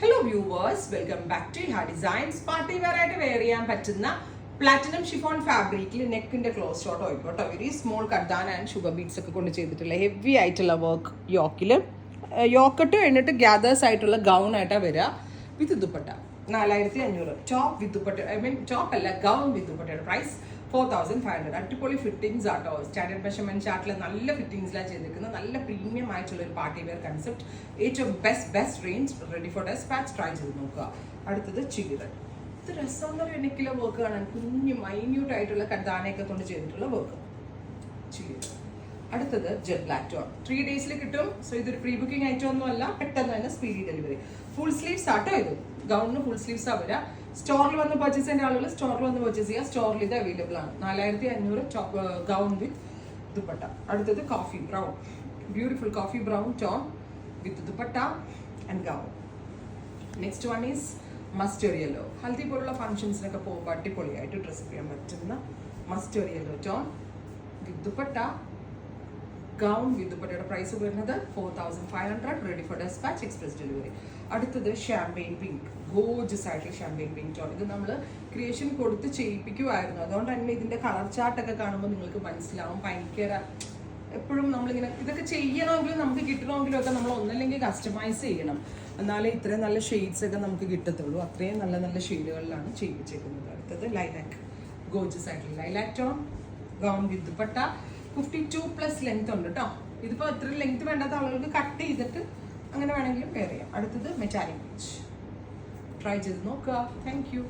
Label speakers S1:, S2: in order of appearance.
S1: Hello viewers, welcome back to ഹാ designs. Party wear ആയിട്ട് wear ചെയ്യാൻ പറ്റുന്ന പ്ലാറ്റിനം ഷിഫോൺ ഫാബ്രിക്കിൽ നെക്കിന്റെ ക്ലോസ് ഷോട്ട് ആയിക്കോട്ടെ വെരി സ്മോൾ കട്ടാൻ ആൻഡ് ഷുഗർ ബീഡ്സ് ഒക്കെ കൊണ്ട് ചെയ്തിട്ടുള്ള ഹെവി ആയിട്ടുള്ള വർക്ക് യോക്കിൽ യോക്കട്ട് കഴിഞ്ഞിട്ട് ഗ്യാദേഴ്സ് ആയിട്ടുള്ള ഗൗൺ ആയിട്ടാണ് വരിക with dupatta. 4500 top with dupatta, I mean top അല്ല ഗൗൺ വിത്ത് ദുപ്പട്ടയുടെ പ്രൈസ് 4500. അടിപൊളി ഫിറ്റിംഗ്സ് ആട്ടോ. സ്റ്റാൻഡേർഡ് മെഷർമെന്റ് ചാർട്ടിൽ നല്ല ഫിറ്റിംഗ്സിലാണ് ചെയ്തിരിക്കുന്നത്. നല്ല പ്രീമിയം ആയിട്ടുള്ള ഒരു പാർട്ടി വെയർ കൺസെപ്റ്റ്. ഏറ്റവും best range, ready for despatch. Try ചെയ്ത് നോക്കുക. അടുത്തത് ചില്ലി റെഡ്. ഇത് രസം നെക്കിലെ വർക്ക് കാണാൻ കുഞ്ഞു മൈന്യൂട്ട് ആയിട്ടുള്ള കർദാനയൊക്കെ കൊണ്ട് ചെയ്തിട്ടുള്ള വർക്ക്. Chilli red. അടുത്തത് ജെറ്റ് ബ്ലാക്ക് ടോൺ. 3 ഡേയ്സിൽ കിട്ടും. സോ ഇതൊരു പ്രീ ബുക്കിംഗ് ഐറ്റം ഒന്നും അല്ല, പെട്ടെന്ന് തന്നെ സ്പീഡി ഡെലിവറി. ഫുൾ സ്ലീവ്സ് ആട്ടോ ഇത്. ഗൗണിന് ഫുൾ സ്ലീവ്സ് വരിക. സ്റ്റോറിൽ വന്ന് പർച്ചേസ് ചെയ്യുന്ന ആളുകൾ സ്റ്റോറിൽ വന്ന് പർച്ചേസ് ചെയ്യുക. സ്റ്റോറിൽ ഇത് അവൈലബിൾ ആണ്. 4500 ഗൗൺ വിത്ത് ദുപ്പട്ട. അടുത്തത് coffee brown, beautiful coffee brown tone with dupatta and gown. Next one is mustard yellow. Haldi പോലുള്ള ഫംഗ്ഷൻസിനൊക്കെ പോകുമ്പോൾ അടിപൊളിയായിട്ട് ഡ്രസ് ചെയ്യാൻ പറ്റുന്ന mustard yellow tone with dupatta, gown with ദുപ്പട്ടയുടെ പ്രൈസ് വരുന്നത് 4500. Ready for despatch, express delivery. അടുത്തത് ഷാമ്പെയിൻ പിങ്ക്, ഗോർജസ് ആയിട്ടുള്ള ഷാമ്പെയിൻ പിങ്ക് ടോൺ. ഇത് നമ്മൾ ക്രിയേഷൻ കൊടുത്ത് ചെയ്യിപ്പിക്കുമായിരുന്നു. അതുകൊണ്ട് തന്നെ ഇതിന്റെ കളർ ചാർട്ടൊക്കെ കാണുമ്പോൾ നിങ്ങൾക്ക് മനസ്സിലാവും. ഭയങ്കര എപ്പോഴും നമ്മളിങ്ങനെ ഇതൊക്കെ ചെയ്യണമെങ്കിലും നമുക്ക് കിട്ടണമെങ്കിലും ഒക്കെ നമ്മൾ ഒന്നല്ലെങ്കിൽ കസ്റ്റമൈസ് ചെയ്യണം, എന്നാലേ ഇത്രയും നല്ല ഷെയ്ഡ്സ് ഒക്കെ നമുക്ക് കിട്ടത്തുള്ളൂ. അത്രയും നല്ല നല്ല ഷെയ്ഡുകളിലാണ് ചെയ്യിപ്പിച്ചേക്കുന്നത്. അടുത്തത് ലൈലാക്ക്, ഗോർജസ് ആയിട്ടുള്ള lilac tone, gown with dupatta. 52+ length ഉണ്ട് കേട്ടോ. ഇതിപ്പോൾ അത്ര ലെങ്ത് വേണ്ടാത്ത ആളുകൾക്ക് കട്ട് ചെയ്തിട്ട് അങ്ങനെ വേണമെങ്കിലും വെയർ ചെയ്യാം. അടുത്തത് മെറ്റാലിക് പീച്ച്. ട്രൈ ചെയ്ത് നോക്കുക. Thank you.